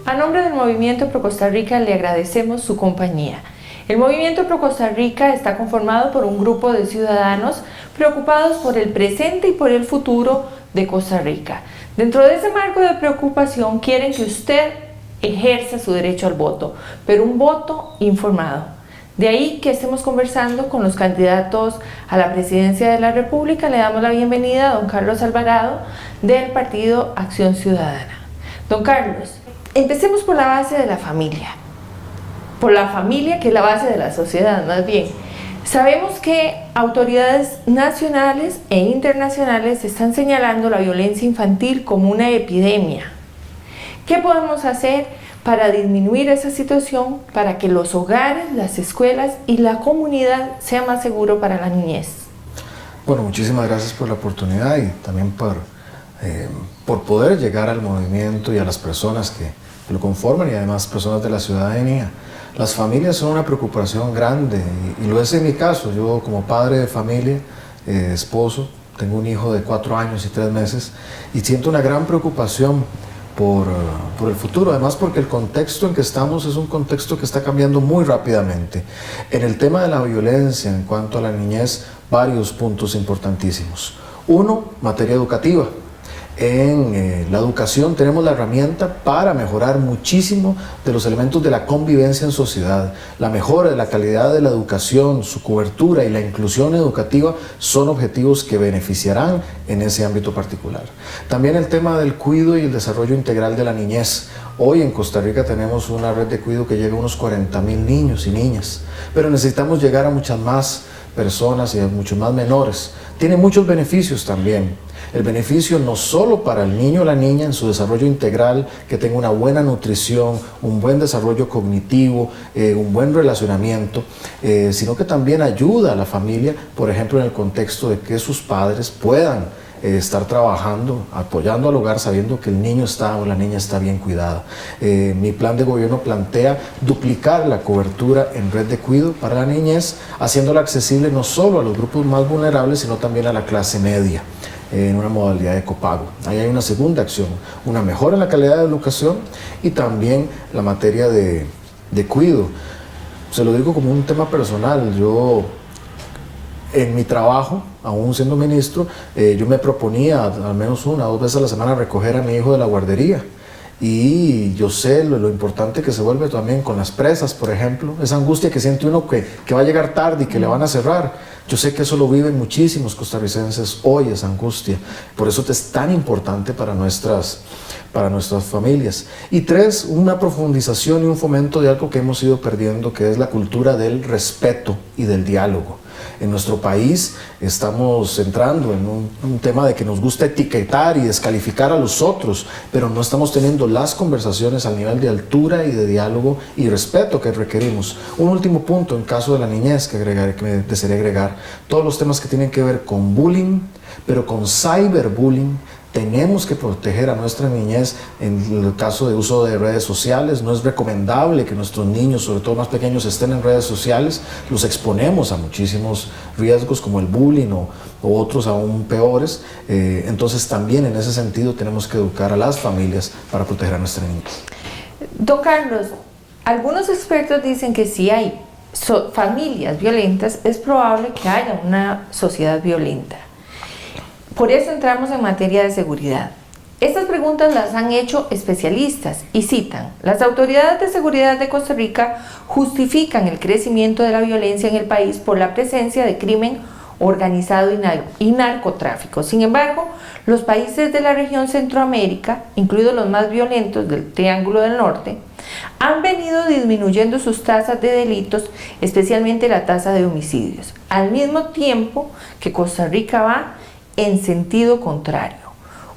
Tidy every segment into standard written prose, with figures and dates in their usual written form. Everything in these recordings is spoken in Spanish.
A nombre del Movimiento Pro Costa Rica le agradecemos su compañía. El Movimiento Pro Costa Rica está conformado por un grupo de ciudadanos preocupados por el presente y por el futuro de Costa Rica. Dentro de ese marco de preocupación quieren que usted ejerza su derecho al voto, pero un voto informado. De ahí que estemos conversando con los candidatos a la presidencia de la República. Le damos la bienvenida a don Carlos Alvarado del Partido Acción Ciudadana. Don Carlos, empecemos por la base de la familia. Por la familia, que es la base de la sociedad, más bien. Sabemos que autoridades nacionales e internacionales están señalando la violencia infantil como una epidemia. ¿Qué podemos hacer para disminuir esa situación, para que los hogares, las escuelas y la comunidad sea más seguro para la niñez? Bueno, muchísimas gracias por la oportunidad y también por poder llegar al movimiento y a las personas que lo conforman y además personas de la ciudadanía. Las familias son una preocupación grande y lo es en mi caso. Yo como padre de familia, esposo, tengo un hijo de 4 años y 3 meses y siento una gran preocupación por el futuro, además porque el contexto en que estamos es un contexto que está cambiando muy rápidamente. En el tema de la violencia, en cuanto a la niñez, varios puntos importantísimos. Uno, materia educativa. En la educación tenemos la herramienta para mejorar muchísimo de los elementos de la convivencia en sociedad. La mejora de la calidad de la educación, su cobertura y la inclusión educativa son objetivos que beneficiarán en ese ámbito particular. También el tema del cuidado y el desarrollo integral de la niñez. Hoy en Costa Rica tenemos una red de cuidado que llega a unos 40,000 niños y niñas, pero necesitamos llegar a muchas más personas y a muchos más menores. Tiene muchos beneficios también. El beneficio no solo para el niño o la niña en su desarrollo integral, que tenga una buena nutrición, un buen desarrollo cognitivo, un buen relacionamiento, sino que también ayuda a la familia, por ejemplo, en el contexto de que sus padres puedan estar trabajando, apoyando al hogar, sabiendo que el niño está o la niña está bien cuidada. Mi plan de gobierno plantea duplicar la cobertura en red de cuidado para la niñez, haciéndola accesible no solo a los grupos más vulnerables, sino también a la clase media, en una modalidad de copago. Ahí hay una segunda acción, una mejora en la calidad de educación y también la materia de cuidado. Se lo digo como un tema personal. Yo, en mi trabajo, aún siendo ministro, yo me proponía al menos 1 o 2 veces a la semana recoger a mi hijo de la guardería. Y yo sé lo importante que se vuelve también con las presas, por ejemplo, esa angustia que siente uno que va a llegar tarde y que le van a cerrar. Yo sé que eso lo viven muchísimos costarricenses hoy, esa angustia. Por eso es tan importante para nuestras familias. Y 3, una profundización y un fomento de algo que hemos ido perdiendo, que es la cultura del respeto y del diálogo. En nuestro país estamos entrando en un tema de que nos gusta etiquetar y descalificar a los otros, pero no estamos teniendo las conversaciones al nivel de altura y de diálogo y respeto que requerimos. Un último punto en caso de la niñez que me desearía agregar, todos los temas que tienen que ver con bullying, pero con cyberbullying. Tenemos que proteger a nuestra niñez en el caso de uso de redes sociales. No es recomendable que nuestros niños, sobre todo más pequeños, estén en redes sociales. Los exponemos a muchísimos riesgos como el bullying o otros aún peores. Entonces también en ese sentido tenemos que educar a las familias para proteger a nuestra niñez. Don Carlos, algunos expertos dicen que si hay familias violentas, es probable que haya una sociedad violenta. Por eso entramos en materia de seguridad. Estas preguntas las han hecho especialistas y citan: las autoridades de seguridad de Costa Rica justifican el crecimiento de la violencia en el país por la presencia de crimen organizado y narcotráfico. Sin embargo, los países de la región Centroamérica, incluidos los más violentos del Triángulo del Norte, han venido disminuyendo sus tasas de delitos, especialmente la tasa de homicidios, al mismo tiempo que Costa Rica va en sentido contrario.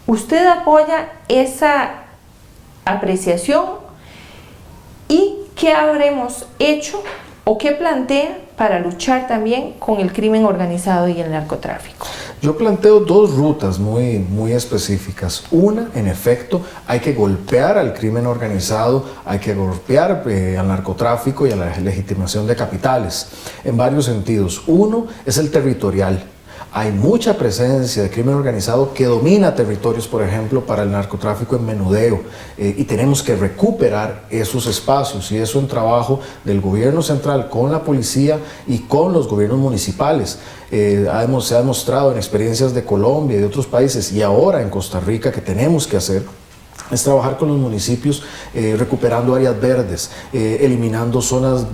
¿Usted apoya esa apreciación? ¿Y qué habremos hecho o qué plantea para luchar también con el crimen organizado y el narcotráfico? Yo planteo 2 rutas muy específicas. Una, en efecto, hay que golpear al crimen organizado, hay que golpear al narcotráfico y a la legitimación de capitales, en varios sentidos. Uno es el territorial. hay mucha presencia de crimen organizado que domina territorios, por ejemplo, para el narcotráfico en menudeo, y tenemos que recuperar esos espacios, y eso en trabajo del gobierno central con la policía y con los gobiernos municipales. Se ha demostrado en experiencias de Colombia y de otros países, y ahora en Costa Rica, que tenemos que hacer es trabajar con los municipios, recuperando áreas verdes, eliminando zonas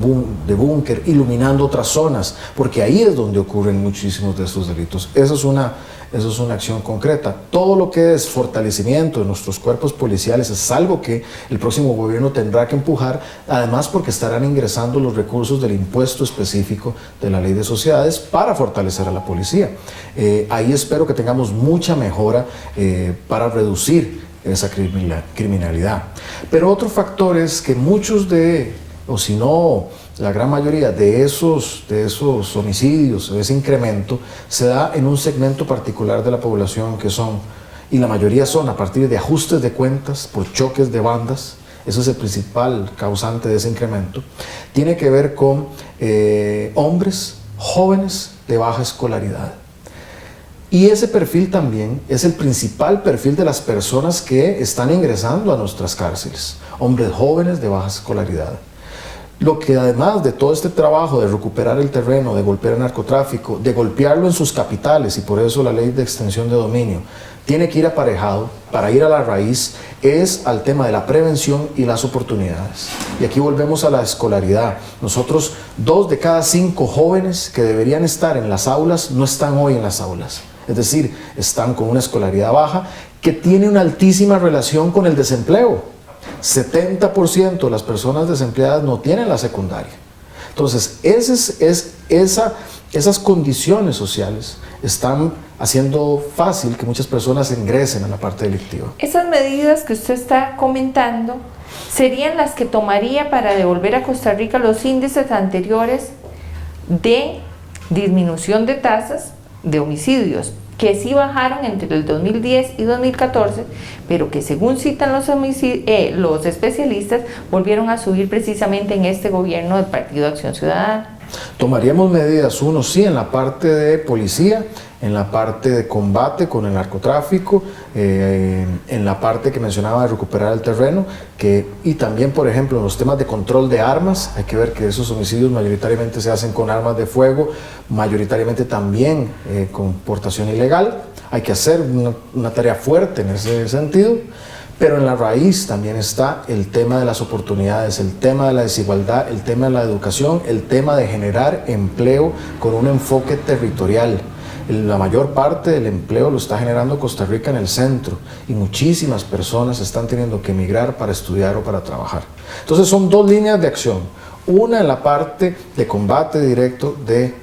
de búnker, iluminando otras zonas, porque ahí es donde ocurren muchísimos de estos delitos. Eso es una acción concreta. Todo lo que es fortalecimiento de nuestros cuerpos policiales es algo que el próximo gobierno tendrá que empujar, además porque estarán ingresando los recursos del impuesto específico de la Ley de Sociedades para fortalecer a la policía. Ahí espero que tengamos mucha mejora para reducir esa criminalidad. Pero otro factor es que muchos o si no, la gran mayoría de esos homicidios, de ese incremento, se da en un segmento particular de la población y la mayoría son a partir de ajustes de cuentas por choques de bandas. Eso es el principal causante de ese incremento. Tiene que ver con hombres jóvenes de baja escolaridad. Y ese perfil también es el principal perfil de las personas que están ingresando a nuestras cárceles, hombres jóvenes de baja escolaridad. Lo que además de todo este trabajo de recuperar el terreno, de golpear el narcotráfico, de golpearlo en sus capitales, y por eso la ley de extensión de dominio tiene que ir aparejado para ir a la raíz, es al tema de la prevención y las oportunidades. Y aquí volvemos a la escolaridad. Nosotros, 2 de cada 5 jóvenes que deberían estar en las aulas no están hoy en las aulas. Es decir, están con una escolaridad baja que tiene una altísima relación con el desempleo. 70% de las personas desempleadas no tienen la secundaria. Entonces, esas condiciones sociales están haciendo fácil que muchas personas ingresen a la parte delictiva. Esas medidas que usted está comentando serían las que tomaría para devolver a Costa Rica los índices anteriores de disminución de tasas de homicidios, que sí bajaron entre el 2010 y 2014, pero que según citan los especialistas, volvieron a subir precisamente en este gobierno del Partido Acción Ciudadana. Tomaríamos medidas, uno sí, en la parte de policía, en la parte de combate con el narcotráfico, en la parte que mencionaba de recuperar el terreno, y también, por ejemplo, en los temas de control de armas. Hay que ver que esos homicidios mayoritariamente se hacen con armas de fuego, mayoritariamente también con portación ilegal. Hay que hacer una tarea fuerte en ese sentido. Pero en la raíz también está el tema de las oportunidades, el tema de la desigualdad, el tema de la educación, el tema de generar empleo con un enfoque territorial. La mayor parte del empleo lo está generando Costa Rica en el centro, y muchísimas personas están teniendo que emigrar para estudiar o para trabajar. Entonces son 2 líneas de acción. Una en la parte de combate directo del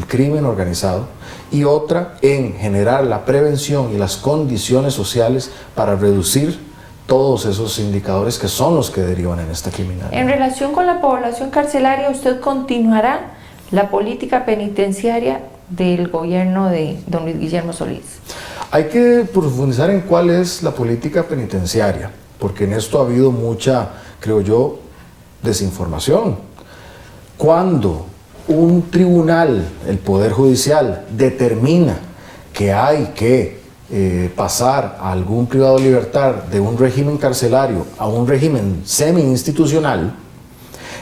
crimen organizado, y otra en generar la prevención y las condiciones sociales para reducir todos esos indicadores que son los que derivan en esta criminalidad. En relación con la población carcelaria, ¿usted continuará la política penitenciaria del gobierno de don Luis Guillermo Solís? Hay que profundizar en cuál es la política penitenciaria, porque en esto ha habido mucha, creo yo, desinformación. Cuando un tribunal, el Poder Judicial, determina que hay que pasar a algún privado de libertad de un régimen carcelario a un régimen semi-institucional,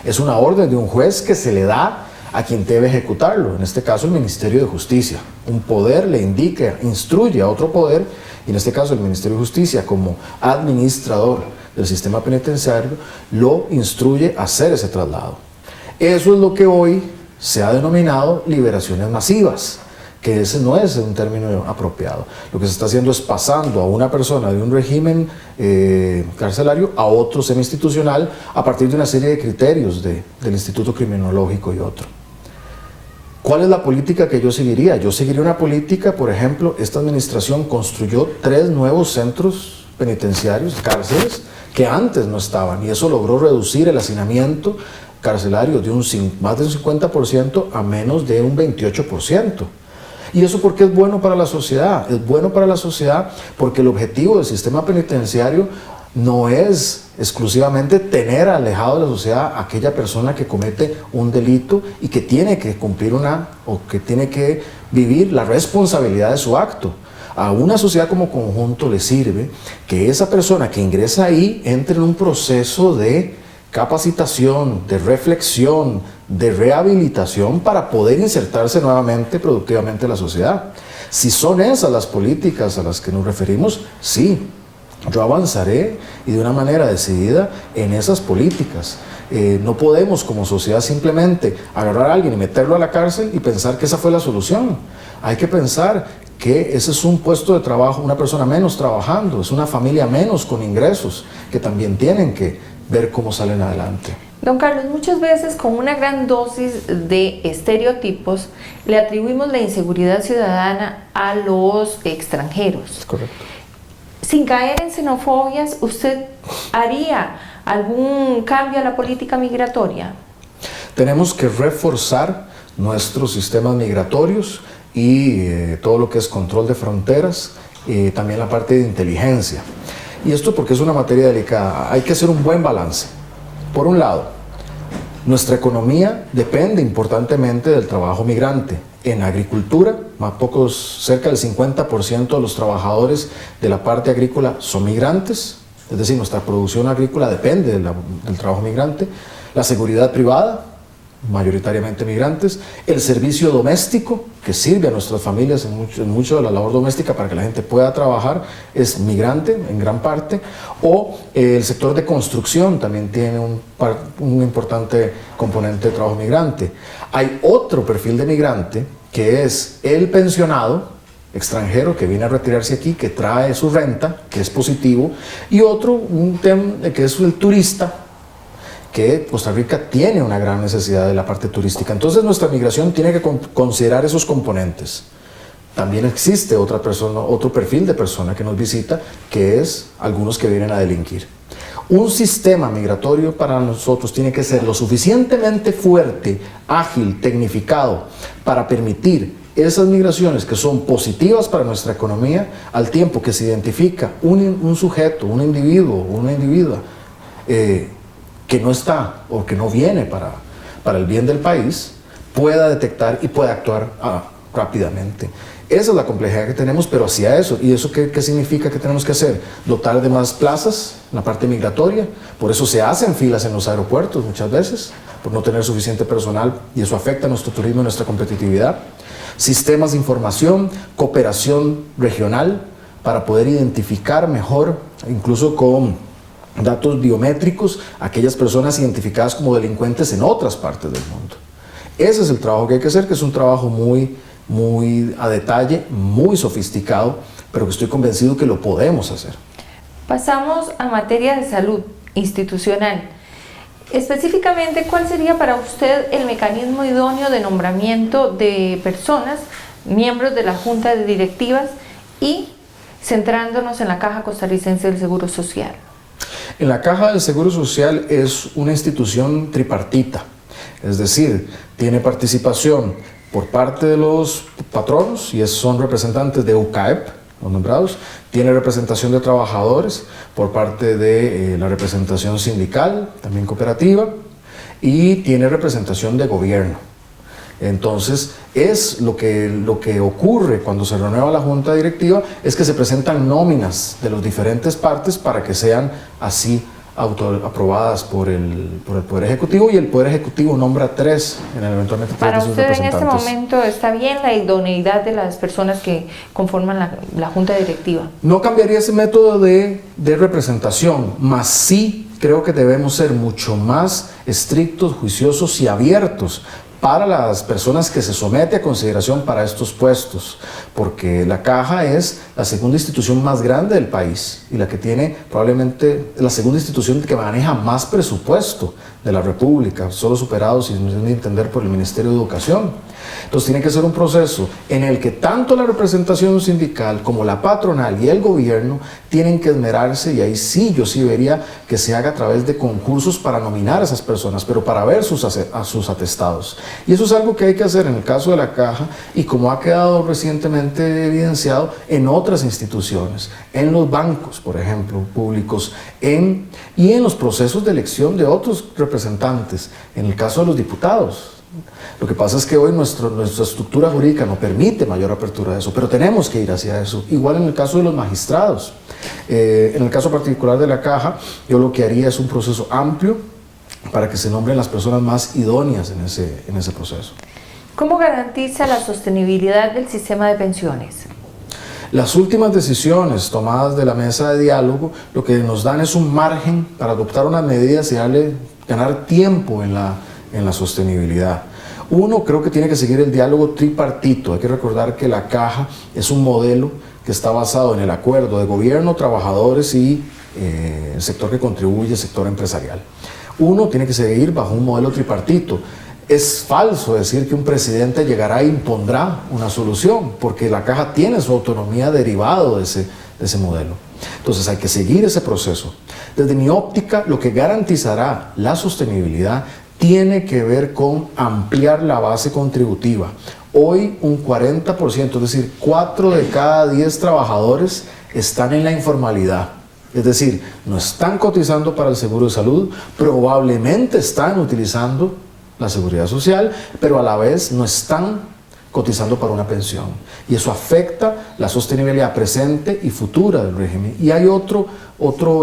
es una orden de un juez que se le da a quien debe ejecutarlo, en este caso el Ministerio de Justicia. Un poder le indica, instruye a otro poder, y en este caso el Ministerio de Justicia, como administrador del sistema penitenciario, lo instruye a hacer ese traslado. Eso es lo que hoy se ha denominado liberaciones masivas, que ese no es un término apropiado. Lo que se está haciendo es pasando a una persona de un régimen carcelario a otro semi-institucional a partir de una serie de criterios del Instituto Criminológico y otro. ¿Cuál es la política que yo seguiría? Yo seguiría una política, por ejemplo, esta administración construyó 3 nuevos centros penitenciarios, cárceles, que antes no estaban, y eso logró reducir el hacinamiento carcelario de más de un 50% a menos de un 28%. ¿Y eso por qué es bueno para la sociedad? Es bueno para la sociedad porque el objetivo del sistema penitenciario no es exclusivamente tener alejado de la sociedad a aquella persona que comete un delito y que tiene que cumplir que tiene que vivir la responsabilidad de su acto. A una sociedad como conjunto le sirve que esa persona que ingresa ahí entre en un proceso de capacitación, de reflexión, de rehabilitación para poder insertarse nuevamente productivamente en la sociedad. Si son esas las políticas a las que nos referimos, sí, yo avanzaré y de una manera decidida en esas políticas. No podemos como sociedad simplemente agarrar a alguien y meterlo a la cárcel y pensar que esa fue la solución. Hay que pensar que ese es un puesto de trabajo, una persona menos trabajando, es una familia menos con ingresos que también tienen que ver cómo salen adelante. Don Carlos, muchas veces con una gran dosis de estereotipos le atribuimos la inseguridad ciudadana a los extranjeros. Es correcto. Sin caer en xenofobias, ¿usted haría algún cambio a la política migratoria? Tenemos que reforzar nuestros sistemas migratorios y todo lo que es control de fronteras, también la parte de inteligencia. Y esto porque es una materia delicada. Hay que hacer un buen balance. Por un lado, nuestra economía depende importantemente del trabajo migrante. En agricultura, cerca del 50% de los trabajadores de la parte agrícola son migrantes, es decir, nuestra producción agrícola depende del trabajo migrante. La seguridad privada, mayoritariamente migrantes. El servicio doméstico, que sirve a nuestras familias en mucho de la labor doméstica para que la gente pueda trabajar, es migrante en gran parte. O el sector de construcción también tiene un importante componente de trabajo migrante. Hay otro perfil de migrante, que es el pensionado extranjero que viene a retirarse aquí, que trae su renta, que es positivo. Y otro, un tema que es el turista, que Costa Rica tiene una gran necesidad de la parte turística. Entonces nuestra migración tiene que considerar esos componentes. También existe otro perfil de persona que nos visita, que es algunos que vienen a delinquir. Un sistema migratorio para nosotros tiene que ser lo suficientemente fuerte, ágil, tecnificado, para permitir esas migraciones que son positivas para nuestra economía, al tiempo que se identifica un sujeto, un individuo, una individua, que no está o que no viene para el bien del país, pueda detectar y pueda actuar rápidamente. Esa es la complejidad que tenemos, pero hacia eso. ¿Y eso qué significa que tenemos que hacer? Dotar de más plazas en la parte migratoria. Por eso se hacen filas en los aeropuertos muchas veces, por no tener suficiente personal, y eso afecta a nuestro turismo y nuestra competitividad. Sistemas de información, cooperación regional, para poder identificar mejor, incluso con datos biométricos, aquellas personas identificadas como delincuentes en otras partes del mundo. Ese es el trabajo que hay que hacer, que es un trabajo muy a detalle, muy sofisticado, pero que estoy convencido que lo podemos hacer. Pasamos a materia de salud institucional. Específicamente, ¿cuál sería para usted el mecanismo idóneo de nombramiento de personas, miembros de la Junta de Directivas, y centrándonos en la Caja Costarricense del Seguro Social? En la Caja del Seguro Social es una institución tripartita, es decir, tiene participación por parte de los patronos, y son representantes de UCAEP, los nombrados. Tiene representación de trabajadores por parte de la representación sindical, también cooperativa, y tiene representación de gobierno. Entonces, es lo que ocurre cuando se renueva la Junta Directiva, es que se presentan nóminas de las diferentes partes para que sean así aprobadas por el Poder Ejecutivo, y el Poder Ejecutivo nombra eventualmente tres Para de sus usted en representantes. este momento está bien la idoneidad de las personas que conforman la Junta Directiva. No cambiaría ese método de representación, mas sí creo que debemos ser mucho más estrictos, juiciosos y abiertos para las personas que se somete a consideración para estos puestos, porque la Caja es la segunda institución más grande del país y la que tiene probablemente la segunda institución que maneja más presupuesto de la República, solo superado, si no es de entender, por el Ministerio de Educación. Entonces tiene que ser un proceso en el que tanto la representación sindical como la patronal y el gobierno tienen que esmerarse, y ahí sí, yo sí vería que se haga a través de concursos para nominar a esas personas, pero para ver sus atestados. Y eso es algo que hay que hacer en el caso de la Caja, y como ha quedado recientemente evidenciado en otras instituciones, en los bancos, por ejemplo, públicos, y en los procesos de elección de otros representantes, en el caso de los diputados. Lo que pasa es que hoy nuestra estructura jurídica no permite mayor apertura de eso, pero tenemos que ir hacia eso. Igual en el caso de los magistrados. En el caso particular de la Caja, yo lo que haría es un proceso amplio para que se nombren las personas más idóneas en ese proceso. ¿Cómo garantiza la sostenibilidad del sistema de pensiones? Las últimas decisiones tomadas de la mesa de diálogo lo que nos dan es un margen para adoptar unas medidas y ganar tiempo en la sostenibilidad. Uno, creo que tiene que seguir el diálogo tripartito. Hay que recordar que la Caja es un modelo que está basado en el acuerdo de gobierno, trabajadores y el sector que contribuye, el sector empresarial. Uno tiene que seguir bajo un modelo tripartito. Es falso decir que un presidente llegará e impondrá una solución, porque la Caja tiene su autonomía derivado de ese modelo. Entonces hay que seguir ese proceso. Desde mi óptica, lo que garantizará la sostenibilidad tiene que ver con ampliar la base contributiva. Hoy un 40%, es decir, 4 de cada 10 trabajadores están en la informalidad. Es decir, no están cotizando para el seguro de salud, probablemente están utilizando la seguridad social, pero a la vez no están cotizando para una pensión. Y eso afecta la sostenibilidad presente y futura del régimen. Y hay otro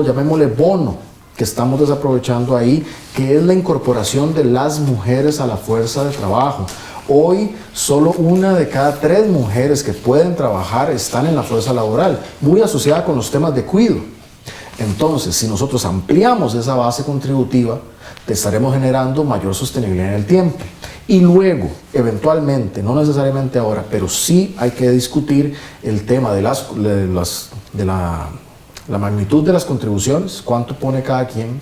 llamémosle bono, que estamos desaprovechando ahí, que es la incorporación de las mujeres a la fuerza de trabajo. Hoy, solo 1 de cada 3 mujeres que pueden trabajar están en la fuerza laboral, muy asociada con los temas de cuidado. Entonces, si nosotros ampliamos esa base contributiva, estaremos generando mayor sostenibilidad en el tiempo. Y luego, eventualmente, no necesariamente ahora, pero sí hay que discutir el tema de la magnitud de las contribuciones, cuánto pone cada quien,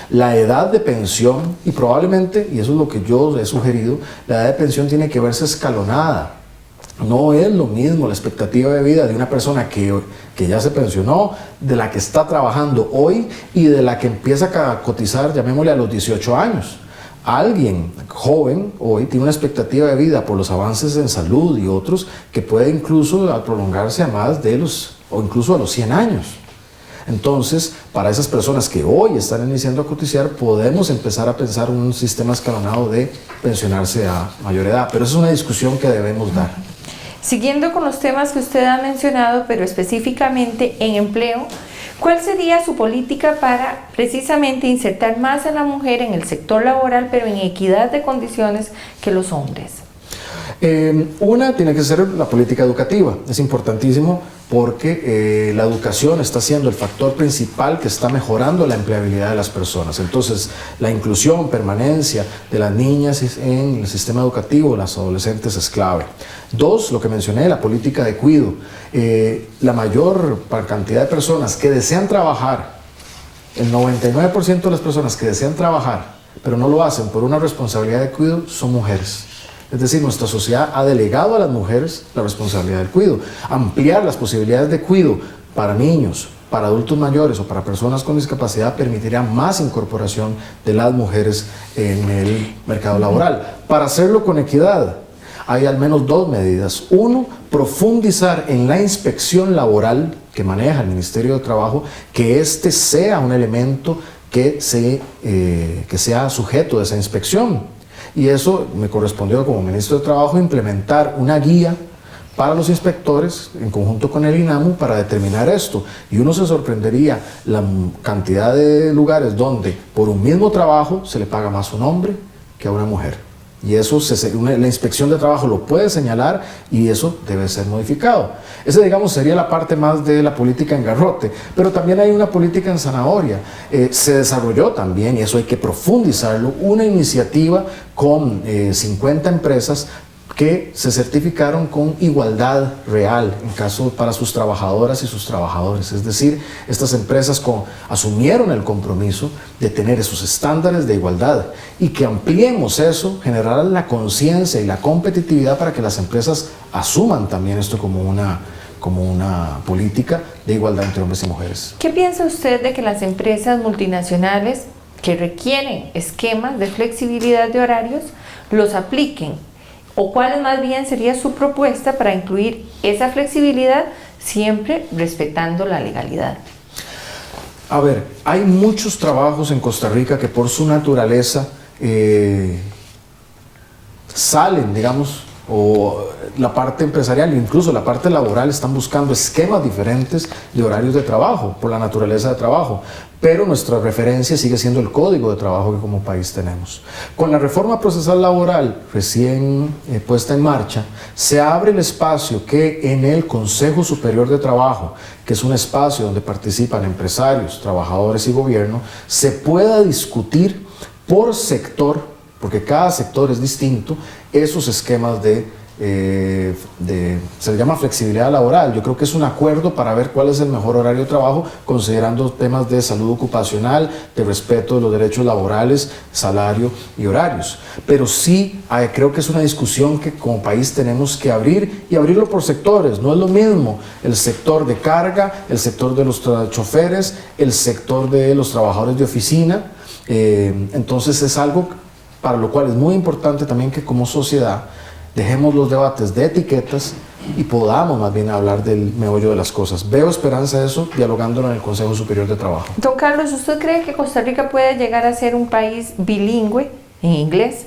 la edad de pensión y probablemente, y eso es lo que yo he sugerido, la edad de pensión tiene que verse escalonada. No es lo mismo la expectativa de vida de una persona que ya se pensionó, de la que está trabajando hoy y de la que empieza a cotizar, llamémosle a los 18 años. Alguien joven hoy tiene una expectativa de vida por los avances en salud y otros que puede incluso prolongarse a más de o incluso a los 100 años. Entonces, para esas personas que hoy están iniciando a cotizar, podemos empezar a pensar en un sistema escalonado de pensionarse a mayor edad, pero esa es una discusión que debemos dar. Siguiendo con los temas que usted ha mencionado, pero específicamente en empleo, ¿cuál sería su política para precisamente insertar más a la mujer en el sector laboral, pero en equidad de condiciones que los hombres? Una tiene que ser la política educativa. Es importantísimo porque la educación está siendo el factor principal que está mejorando la empleabilidad de las personas. Entonces, la inclusión, permanencia de las niñas en el sistema educativo, las adolescentes, es clave. 2, lo que mencioné, la política de cuidado. La mayor cantidad de personas que desean trabajar, el 99% de las personas que desean trabajar, pero no lo hacen por una responsabilidad de cuidado, son mujeres. Es decir, nuestra sociedad ha delegado a las mujeres la responsabilidad del cuidado. Ampliar las posibilidades de cuidado para niños, para adultos mayores o para personas con discapacidad permitirá más incorporación de las mujeres en el mercado laboral. Para hacerlo con equidad, hay al menos 2 medidas. 1, profundizar en la inspección laboral que maneja el Ministerio de Trabajo, que este sea un elemento que sea sujeto de esa inspección. Y eso me correspondió como ministro de Trabajo implementar una guía para los inspectores en conjunto con el INAMU para determinar esto. Y uno se sorprendería la cantidad de lugares donde por un mismo trabajo se le paga más a un hombre que a una mujer. Y eso la inspección de trabajo lo puede señalar y eso debe ser modificado. Esa, digamos, sería la parte más de la política en garrote, pero también hay una política en zanahoria. Se desarrolló también, y eso hay que profundizarlo, una iniciativa con 50 empresas que se certificaron con igualdad real para sus trabajadoras y sus trabajadores. Es decir, estas empresas asumieron el compromiso de tener esos estándares de igualdad y que ampliemos eso, generar la conciencia y la competitividad para que las empresas asuman también esto como una política de igualdad entre hombres y mujeres. ¿Qué piensa usted de que las empresas multinacionales que requieren esquemas de flexibilidad de horarios los apliquen? ¿O cuál más bien sería su propuesta para incluir esa flexibilidad siempre respetando la legalidad? A ver, hay muchos trabajos en Costa Rica que por su naturaleza salen, digamos, o la parte empresarial, incluso la parte laboral, están buscando esquemas diferentes de horarios de trabajo, por la naturaleza de trabajo. Pero nuestra referencia sigue siendo el código de trabajo que como país tenemos. Con la reforma procesal laboral recién puesta en marcha, se abre el espacio que en el Consejo Superior de Trabajo, que es un espacio donde participan empresarios, trabajadores y gobierno, se pueda discutir por sector, porque cada sector es distinto, esos esquemas se le llama flexibilidad laboral. Yo creo que es un acuerdo para ver cuál es el mejor horario de trabajo, considerando temas de salud ocupacional, de respeto de los derechos laborales, salario y horarios. Pero sí, creo que es una discusión que como país tenemos que abrir, y abrirlo por sectores. No es lo mismo el sector de carga, el sector de los choferes, el sector de los trabajadores de oficina. Entonces es algo para lo cual es muy importante también que como sociedad dejemos los debates de etiquetas y podamos más bien hablar del meollo de las cosas. Veo esperanza de eso dialogándolo en el Consejo Superior de Trabajo. Don Carlos, ¿usted cree que Costa Rica puede llegar a ser un país bilingüe en inglés?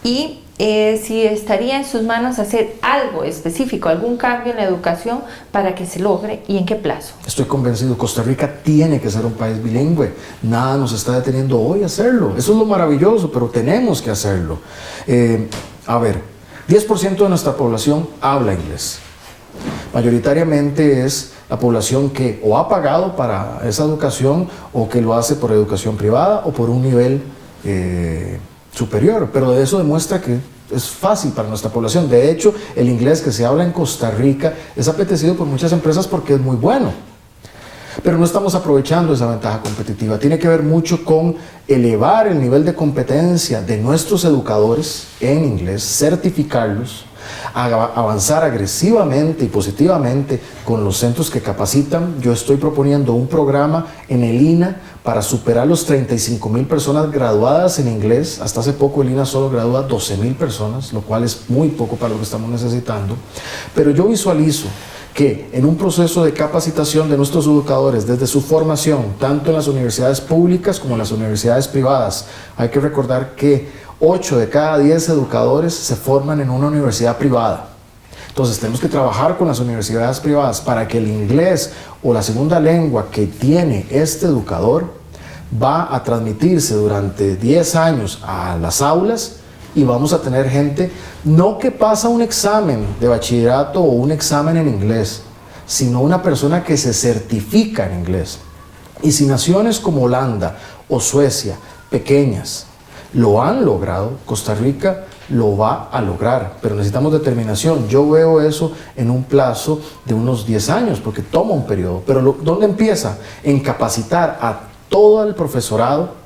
Y si estaría en sus manos hacer algo específico, algún cambio en la educación para que se logre, y en qué plazo. Estoy convencido, Costa Rica tiene que ser un país bilingüe. Nada nos está deteniendo hoy a hacerlo. Eso es lo maravilloso, pero tenemos que hacerlo. 10% de nuestra población habla inglés. Mayoritariamente es la población que o ha pagado para esa educación, o que lo hace por educación privada o por un nivel superior, pero eso demuestra que es fácil para nuestra población. De hecho, el inglés que se habla en Costa Rica es apetecido por muchas empresas porque es muy bueno, pero no estamos aprovechando esa ventaja competitiva. Tiene que ver mucho con elevar el nivel de competencia de nuestros educadores en inglés, certificarlos, avanzar agresivamente y positivamente con los centros que capacitan. Yo estoy proponiendo un programa en el INA para superar los 35,000 personas graduadas en inglés. Hasta hace poco el INA solo gradúa 12,000 personas, lo cual es muy poco para lo que estamos necesitando. Pero yo visualizo que en un proceso de capacitación de nuestros educadores desde su formación, tanto en las universidades públicas como en las universidades privadas, hay que recordar que 8 de cada 10 educadores se forman en una universidad privada. Entonces tenemos que trabajar con las universidades privadas para que el inglés o la segunda lengua que tiene este educador va a transmitirse durante 10 años a las aulas, y vamos a tener gente no que pasa un examen de bachillerato o un examen en inglés, sino una persona que se certifica en inglés. Y si naciones como Holanda o Suecia, pequeñas, lo han logrado, Costa Rica lo va a lograr, pero necesitamos determinación. Yo veo eso en un plazo de unos 10 años, porque toma un periodo. Pero ¿dónde empieza? En capacitar a todo el profesorado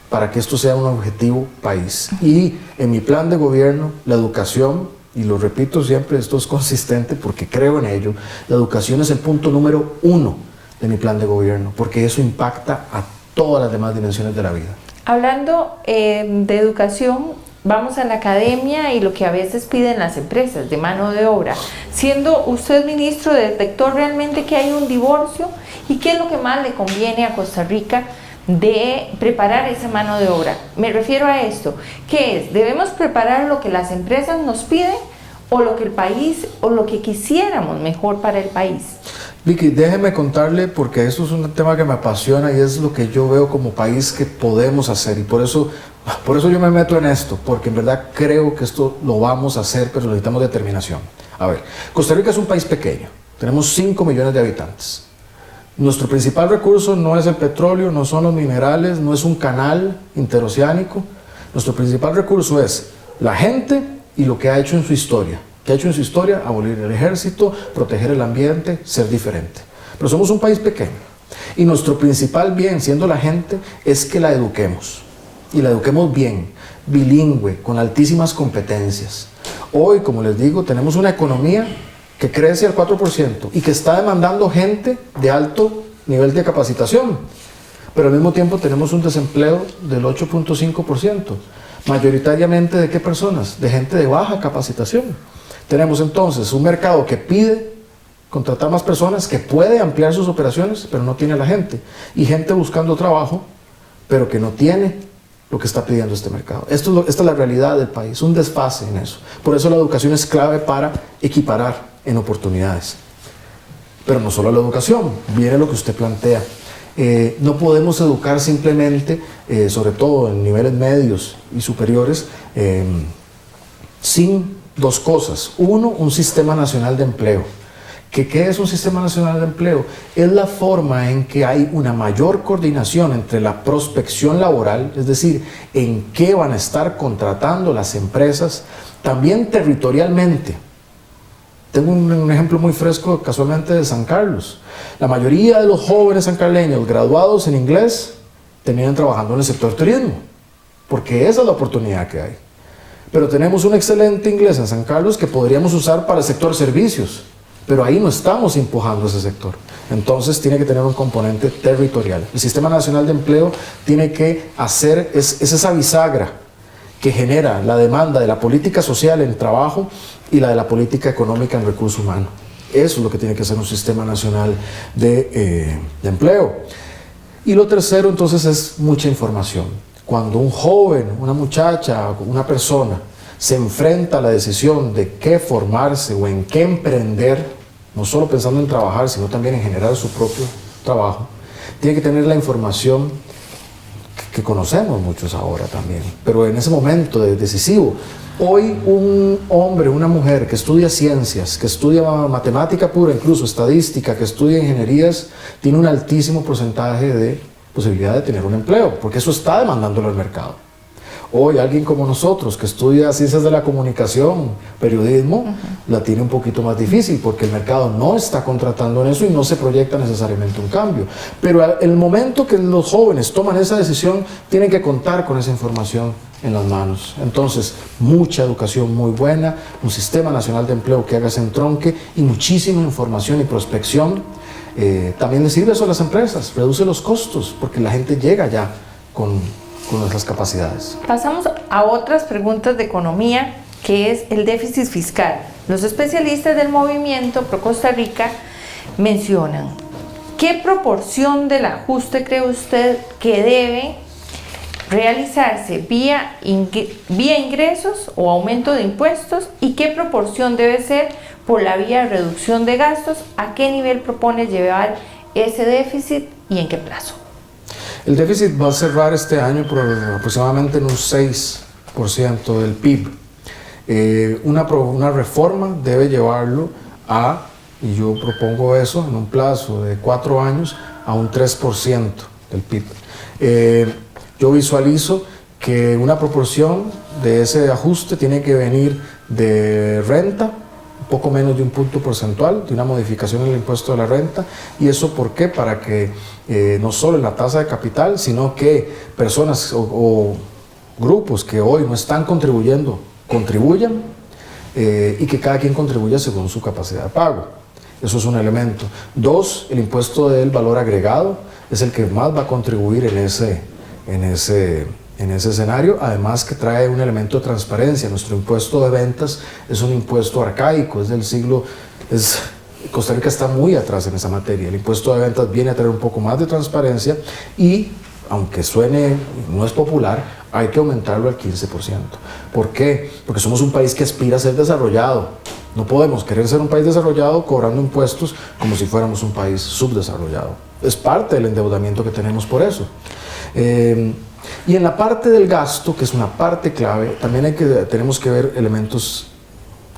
para que esto sea un objetivo país. Y en mi plan de gobierno, la educación, y lo repito siempre, esto es consistente porque creo en ello, la educación es el punto número 1 de mi plan de gobierno, porque eso impacta a todas las demás dimensiones de la vida. Hablando de educación, vamos a la academia y lo que a veces piden las empresas de mano de obra. Siendo usted ministro, ¿detectó realmente que hay un divorcio? ¿Y qué es lo que más le conviene a Costa Rica de preparar esa mano de obra? Me refiero a esto, ¿qué es? ¿Debemos preparar lo que las empresas nos piden o lo que el país, o lo que quisiéramos mejor para el país? Vicky, déjeme contarle, porque eso es un tema que me apasiona y es lo que yo veo como país que podemos hacer, y por eso yo me meto en esto, porque en verdad creo que esto lo vamos a hacer, pero necesitamos determinación. A ver, Costa Rica es un país pequeño, tenemos 5 millones de habitantes. Nuestro principal recurso no es el petróleo, no son los minerales, no es un canal interoceánico. Nuestro principal recurso es la gente y lo que ha hecho en su historia. ¿Qué ha hecho en su historia? Abolir el ejército, proteger el ambiente, ser diferente. Pero somos un país pequeño. Y nuestro principal bien, siendo la gente, es que la eduquemos. Y la eduquemos bien, bilingüe, con altísimas competencias. Hoy, como les digo, tenemos una economía que crece al 4% y que está demandando gente de alto nivel de capacitación. Pero al mismo tiempo tenemos un desempleo del 8.5%. Mayoritariamente, ¿de qué personas? De gente de baja capacitación. Tenemos entonces un mercado que pide contratar más personas, que puede ampliar sus operaciones, pero no tiene a la gente. Y gente buscando trabajo, pero que no tiene lo que está pidiendo este mercado. Esta es la realidad del país, un desfase en eso. Por eso la educación es clave para equiparar en oportunidades. Pero no solo la educación, viene lo que usted plantea. No podemos educar simplemente, sobre todo en niveles medios y superiores, sin dos cosas. Uno, un sistema nacional de empleo. ¿Qué es un sistema nacional de empleo? Es la forma en que hay una mayor coordinación entre la prospección laboral, es decir, en qué van a estar contratando las empresas, también territorialmente. Tengo un ejemplo muy fresco casualmente de San Carlos. La mayoría de los jóvenes sancarleños graduados en inglés terminan trabajando en el sector turismo, porque esa es la oportunidad que hay. Pero tenemos un excelente inglés en San Carlos que podríamos usar para el sector servicios, pero ahí no estamos empujando ese sector. Entonces tiene que tener un componente territorial. El Sistema Nacional de Empleo tiene que hacer, es esa bisagra que genera la demanda de la política social en trabajo y la de la política económica en recurso humano. Eso es lo que tiene que hacer un Sistema Nacional de Empleo. Y lo tercero entonces es mucha información. Cuando un joven, una muchacha, una persona se enfrenta a la decisión de qué formarse o en qué emprender, no solo pensando en trabajar, sino también en generar su propio trabajo, tiene que tener la información que conocemos muchos ahora también, pero en ese momento decisivo. Hoy un hombre, una mujer que estudia ciencias, que estudia matemática pura, incluso estadística, que estudia ingenierías, tiene un altísimo porcentaje de posibilidad de tener un empleo, porque eso está demandándolo el mercado. Hoy alguien como nosotros que estudia ciencias de la comunicación, periodismo, la tiene un poquito más difícil porque el mercado no está contratando en eso y no se proyecta necesariamente un cambio. Pero el momento que los jóvenes toman esa decisión, tienen que contar con esa información en las manos. Entonces, mucha educación muy buena, un Sistema Nacional de Empleo que haga ese entronque y muchísima información y prospección. También le sirve eso a las empresas, reduce los costos porque la gente llega ya con nuestras capacidades. Pasamos a otras preguntas de economía, que es el déficit fiscal. Los especialistas del movimiento Pro Costa Rica mencionan: ¿qué proporción del ajuste cree usted que debe realizarse vía ingresos o aumento de impuestos? ¿Y qué proporción debe ser por la vía de reducción de gastos? ¿A qué nivel propone llevar ese déficit y en qué plazo? El déficit va a cerrar este año por aproximadamente en un 6% del PIB. Una reforma debe llevarlo a, y yo propongo eso en un plazo de 4 años, a un 3% del PIB. Yo visualizo que una proporción de ese ajuste tiene que venir de renta, un poco menos de un punto porcentual, de una modificación en el impuesto de la renta. ¿Y eso por qué? Para que no solo en la tasa de capital, sino que personas o grupos que hoy no están contribuyendo, contribuyan y que cada quien contribuya según su capacidad de pago. Eso es un elemento. 2, el impuesto del valor agregado es el que más va a contribuir en ese escenario, además que trae un elemento de transparencia. Nuestro impuesto de ventas es un impuesto arcaico, es del siglo... Costa Rica está muy atrás en esa materia. El impuesto de ventas viene a traer un poco más de transparencia y, aunque suene, no es popular, hay que aumentarlo al 15%. ¿Por qué? Porque somos un país que aspira a ser desarrollado. No podemos querer ser un país desarrollado cobrando impuestos como si fuéramos un país subdesarrollado. Es parte del endeudamiento que tenemos por eso. Y en la parte del gasto, que es una parte clave, también tenemos que ver elementos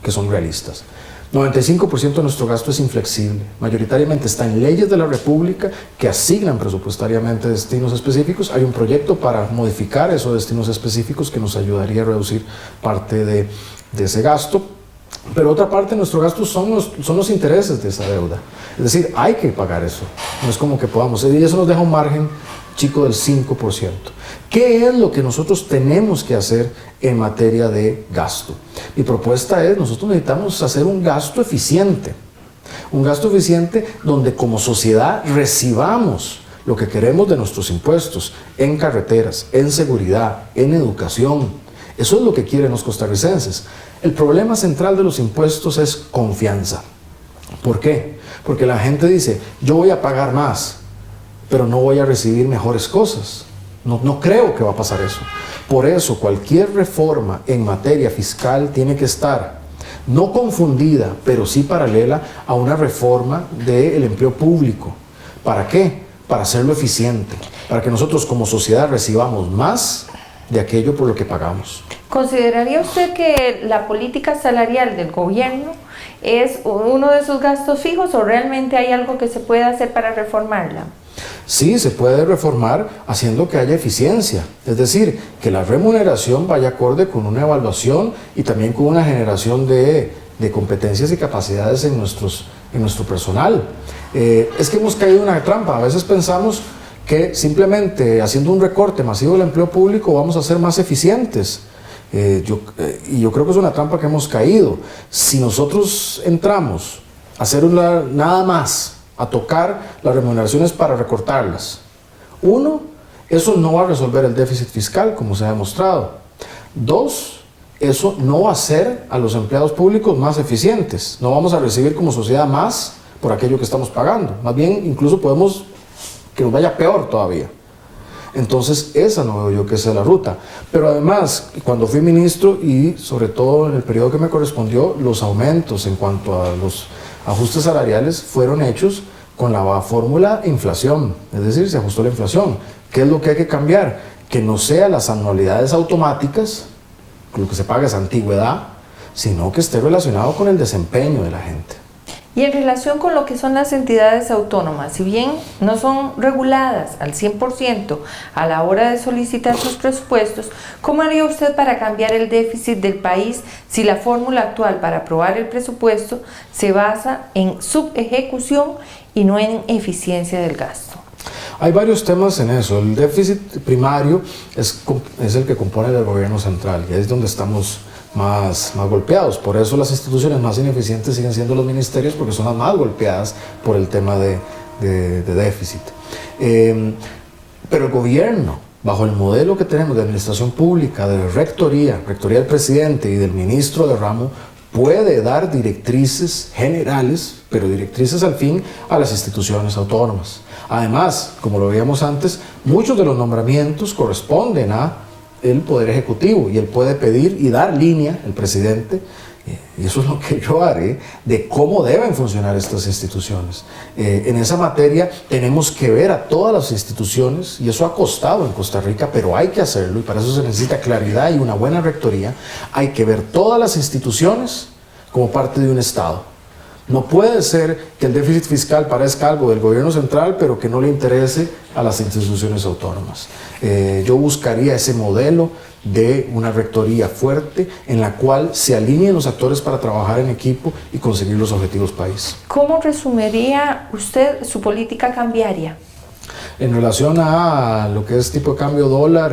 que son realistas. 95% de nuestro gasto es inflexible, mayoritariamente está en leyes de la República que asignan presupuestariamente destinos específicos. Hay un proyecto para modificar esos destinos específicos que nos ayudaría a reducir parte de ese gasto. Pero otra parte de nuestro gasto son los intereses de esa deuda. Es decir, hay que pagar eso. No es como que podamos, y eso nos deja un margen chico del 5%. ¿Qué es lo que nosotros tenemos que hacer en materia de gasto? Mi propuesta es, nosotros necesitamos hacer un gasto eficiente. Un gasto eficiente donde como sociedad recibamos lo que queremos de nuestros impuestos en carreteras, en seguridad, en educación. Eso es lo que quieren los costarricenses. El problema central de los impuestos es confianza. ¿Por qué? Porque la gente dice, yo voy a pagar más, pero no voy a recibir mejores cosas. No creo que va a pasar eso. Por eso, cualquier reforma en materia fiscal tiene que estar no confundida, pero sí paralela a una reforma del empleo público. ¿Para qué? Para hacerlo eficiente, para que nosotros como sociedad recibamos más de aquello por lo que pagamos. ¿Consideraría usted que la política salarial del gobierno es uno de esos gastos fijos o realmente hay algo que se puede hacer para reformarla? Sí, se puede reformar haciendo que haya eficiencia, es decir, que la remuneración vaya acorde con una evaluación y también con una generación de competencias y capacidades en nuestro personal. Es que hemos caído en una trampa. A veces pensamos que simplemente haciendo un recorte masivo del empleo público vamos a ser más eficientes. Y yo creo que es una trampa que hemos caído. Si nosotros entramos a hacer nada más, a tocar las remuneraciones para recortarlas, uno, eso no va a resolver el déficit fiscal, como se ha demostrado. Dos, eso no va a hacer a los empleados públicos más eficientes. No vamos a recibir como sociedad más por aquello que estamos pagando. Más bien, incluso podemos que nos vaya peor todavía. Entonces, esa no veo yo que sea la ruta. Pero además, cuando fui ministro y sobre todo en el periodo que me correspondió, los aumentos en cuanto a los ajustes salariales fueron hechos con la fórmula inflación, es decir, se ajustó la inflación. ¿Qué es lo que hay que cambiar? Que no sean las anualidades automáticas, lo que se paga es antigüedad, sino que esté relacionado con el desempeño de la gente. Y en relación con lo que son las entidades autónomas, si bien no son reguladas al 100% a la hora de solicitar sus presupuestos, ¿cómo haría usted para cambiar el déficit del país si la fórmula actual para aprobar el presupuesto se basa en subejecución y no en eficiencia del gasto? Hay varios temas en eso. El déficit primario es el que compone el gobierno central y es donde estamos más golpeados. Por eso las instituciones más ineficientes siguen siendo los ministerios, porque son las más golpeadas por el tema de déficit. Pero el gobierno, bajo el modelo que tenemos de administración pública, de rectoría del presidente y del ministro de ramo, puede dar directrices generales, pero directrices al fin a las instituciones autónomas. Además, como lo veíamos antes, muchos de los nombramientos corresponden a el Poder Ejecutivo y él puede pedir y dar línea, el presidente, y eso es lo que yo haré, de cómo deben funcionar estas instituciones. En esa materia tenemos que ver a todas las instituciones, y eso ha costado en Costa Rica, pero hay que hacerlo, y para eso se necesita claridad y una buena rectoría. Hay que ver todas las instituciones como parte de un Estado. No puede ser que el déficit fiscal parezca algo del gobierno central, pero que no le interese a las instituciones autónomas. Yo buscaría ese modelo de una rectoría fuerte en la cual se alineen los actores para trabajar en equipo y conseguir los objetivos país. ¿Cómo resumiría usted su política cambiaria? En relación a lo que es tipo de cambio dólar...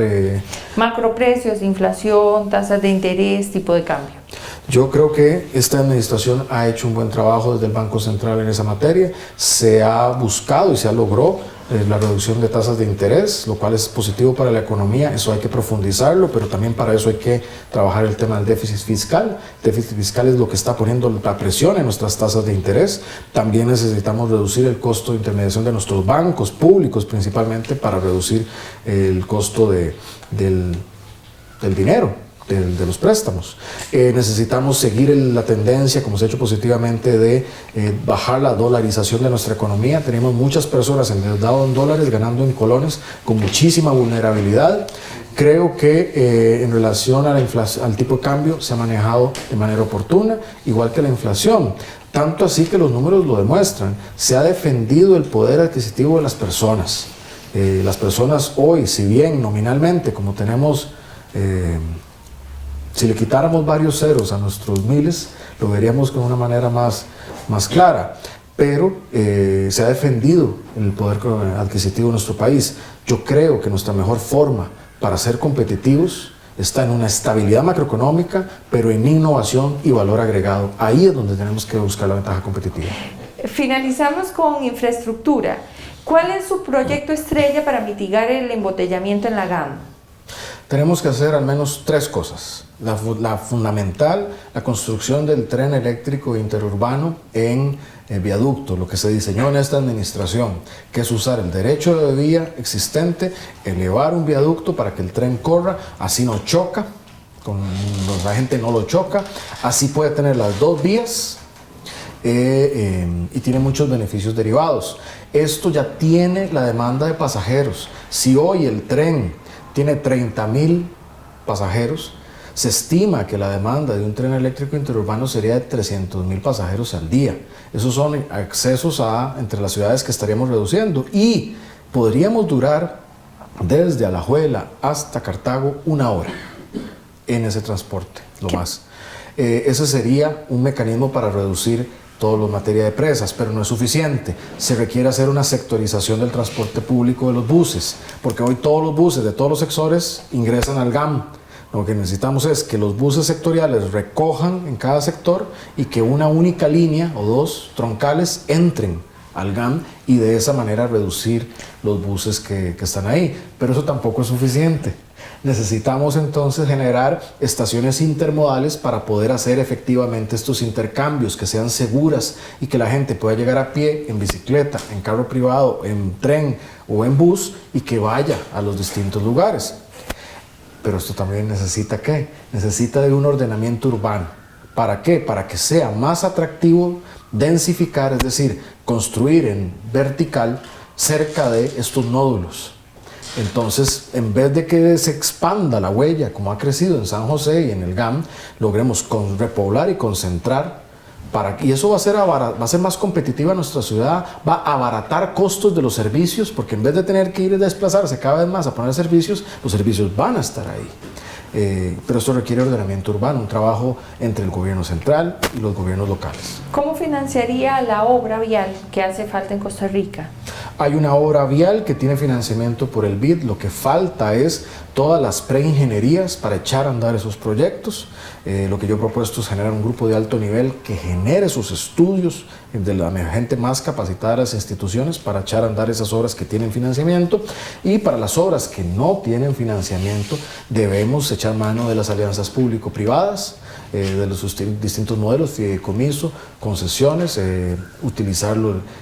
macroprecios, inflación, tasas de interés, tipo de cambio. Yo creo que esta administración ha hecho un buen trabajo desde el Banco Central en esa materia. Se ha buscado y se logró la reducción de tasas de interés, lo cual es positivo para la economía. Eso hay que profundizarlo, pero también para eso hay que trabajar el tema del déficit fiscal. El déficit fiscal es lo que está poniendo la presión en nuestras tasas de interés. También necesitamos reducir el costo de intermediación de nuestros bancos públicos, principalmente para reducir el costo del dinero. De los préstamos. Necesitamos seguir la tendencia, como se ha hecho positivamente, de bajar la dolarización de nuestra economía. Tenemos muchas personas endeudadas en dólares, ganando en colones, con muchísima vulnerabilidad. Creo que en relación a al tipo de cambio se ha manejado de manera oportuna, igual que la inflación. Tanto así que los números lo demuestran. Se ha defendido el poder adquisitivo de las personas. Las personas hoy, si bien nominalmente, como tenemos... si le quitáramos varios ceros a nuestros miles, lo veríamos con una manera más clara, pero se ha defendido el poder adquisitivo de nuestro país. Yo creo que nuestra mejor forma para ser competitivos está en una estabilidad macroeconómica, pero en innovación y valor agregado. Ahí es donde tenemos que buscar la ventaja competitiva. Finalizamos con infraestructura. ¿Cuál es su proyecto estrella para mitigar el embotellamiento en la GAM? Tenemos que hacer al menos 3 cosas. la fundamental, la construcción del tren eléctrico interurbano en viaducto, lo que se diseñó en esta administración, que es usar el derecho de vía existente, elevar un viaducto para que el tren corra, así no choca, la gente no lo choca, así puede tener las dos vías y tiene muchos beneficios derivados. Esto ya tiene la demanda de pasajeros. Si hoy el tren tiene 30.000 pasajeros, se estima que la demanda de un tren eléctrico interurbano sería de 300.000 pasajeros al día. Esos son accesos entre las ciudades que estaríamos reduciendo y podríamos durar desde Alajuela hasta Cartago 1 hora en ese transporte, lo más. Ese sería un mecanismo para reducir todo lo en materia de presas, pero no es suficiente. Se requiere hacer una sectorización del transporte público de los buses, porque hoy todos los buses de todos los sectores ingresan al GAM. Lo que necesitamos es que los buses sectoriales recojan en cada sector y que una única línea o dos troncales entren al GAM y de esa manera reducir los buses que están ahí. Pero eso tampoco es suficiente. Necesitamos entonces generar estaciones intermodales para poder hacer efectivamente estos intercambios, que sean seguras y que la gente pueda llegar a pie, en bicicleta, en carro privado, en tren o en bus y que vaya a los distintos lugares. Pero esto también necesita ¿qué? Necesita de un ordenamiento urbano. ¿Para qué? Para que sea más atractivo densificar, es decir, construir en vertical cerca de estos nódulos. Entonces, en vez de que se expanda la huella como ha crecido en San José y en el GAM, logremos repoblar y concentrar y eso va a ser más competitiva nuestra ciudad, va a abaratar costos de los servicios, porque en vez de tener que ir a desplazarse cada vez más a poner servicios, los servicios van a estar ahí. Pero esto requiere ordenamiento urbano, un trabajo entre el gobierno central y los gobiernos locales. ¿Cómo financiaría la obra vial que hace falta en Costa Rica? Hay una obra vial que tiene financiamiento por el BID, lo que falta es todas las preingenierías para echar a andar esos proyectos. Lo que yo he propuesto es generar un grupo de alto nivel que genere sus estudios de la gente más capacitada de las instituciones para echar a andar esas obras que tienen financiamiento, y para las obras que no tienen financiamiento debemos echar mano de las alianzas público-privadas, de los distintos modelos, fideicomiso, concesiones, utilizar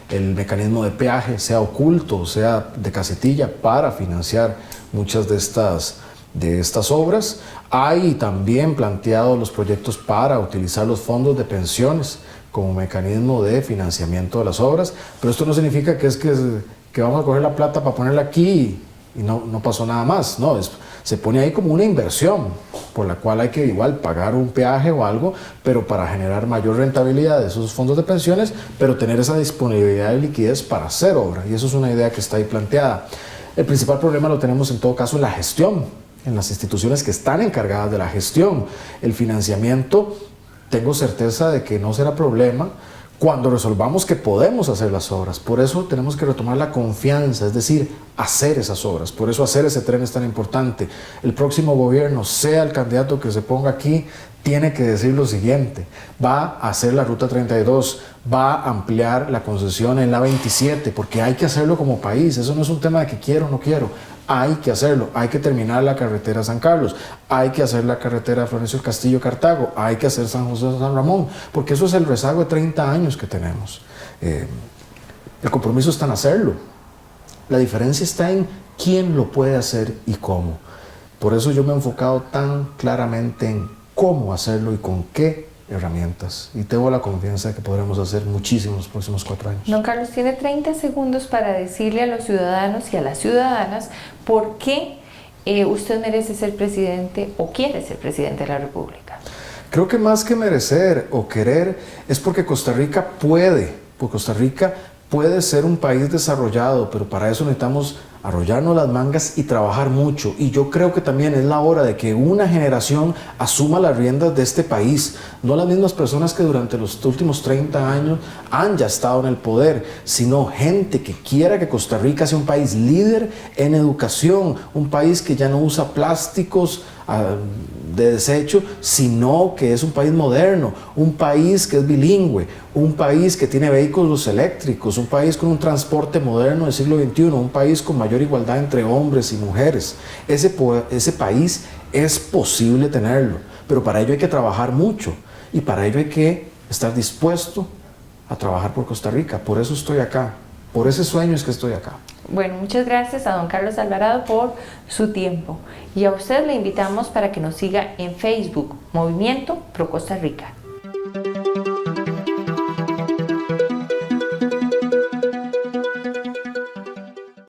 el mecanismo de peaje, sea oculto, sea de casetilla, para financiar muchas de estas obras. Hay también planteado los proyectos para utilizar los fondos de pensiones como mecanismo de financiamiento de las obras, pero esto no significa que vamos a coger la plata para ponerla aquí y no pasó nada más. No, se pone ahí como una inversión por la cual hay que igual pagar un peaje o algo, pero para generar mayor rentabilidad de esos fondos de pensiones, pero tener esa disponibilidad de liquidez para hacer obra, y eso es una idea que está ahí planteada. El principal problema lo tenemos en todo caso en la gestión, en las instituciones que están encargadas de la gestión. El financiamiento, tengo certeza de que no será problema cuando resolvamos que podemos hacer las obras. Por eso tenemos que retomar la confianza, es decir, hacer esas obras. Por eso hacer ese tren es tan importante. El próximo gobierno, sea el candidato que se ponga aquí, tiene que decir lo siguiente: va a hacer la Ruta 32, va a ampliar la concesión en la 27, porque hay que hacerlo como país. Eso no es un tema de que quiero o no quiero. Hay que hacerlo, hay que terminar la carretera San Carlos, hay que hacer la carretera Florencio Castillo Cartago, hay que hacer San José San Ramón, porque eso es el rezago de 30 años que tenemos. El compromiso está en hacerlo. La diferencia está en quién lo puede hacer y cómo. Por eso yo me he enfocado tan claramente en cómo hacerlo y con qué herramientas. Y tengo la confianza de que podremos hacer muchísimo en los próximos 4 años. Don Carlos, tiene 30 segundos para decirle a los ciudadanos y a las ciudadanas por qué usted merece ser presidente o quiere ser presidente de la República. Creo que más que merecer o querer es porque Costa Rica puede, ser un país desarrollado, pero para eso necesitamos arrollarnos las mangas y trabajar mucho. Y yo creo que también es la hora de que una generación asuma las riendas de este país, no las mismas personas que durante los últimos 30 años han ya estado en el poder, sino gente que quiera que Costa Rica sea un país líder en educación, un país que ya no usa plásticos de desecho, sino que es un país moderno, un país que es bilingüe, un país que tiene vehículos eléctricos, un país con un transporte moderno del siglo XXI, un país con mayor igualdad entre hombres y mujeres. Ese país es posible tenerlo, pero para ello hay que trabajar mucho y para ello hay que estar dispuesto a trabajar por Costa Rica. Por eso estoy acá, por ese sueño es que estoy acá. Bueno, muchas gracias a don Carlos Alvarado por su tiempo y a usted le invitamos para que nos siga en Facebook, Movimiento Pro Costa Rica.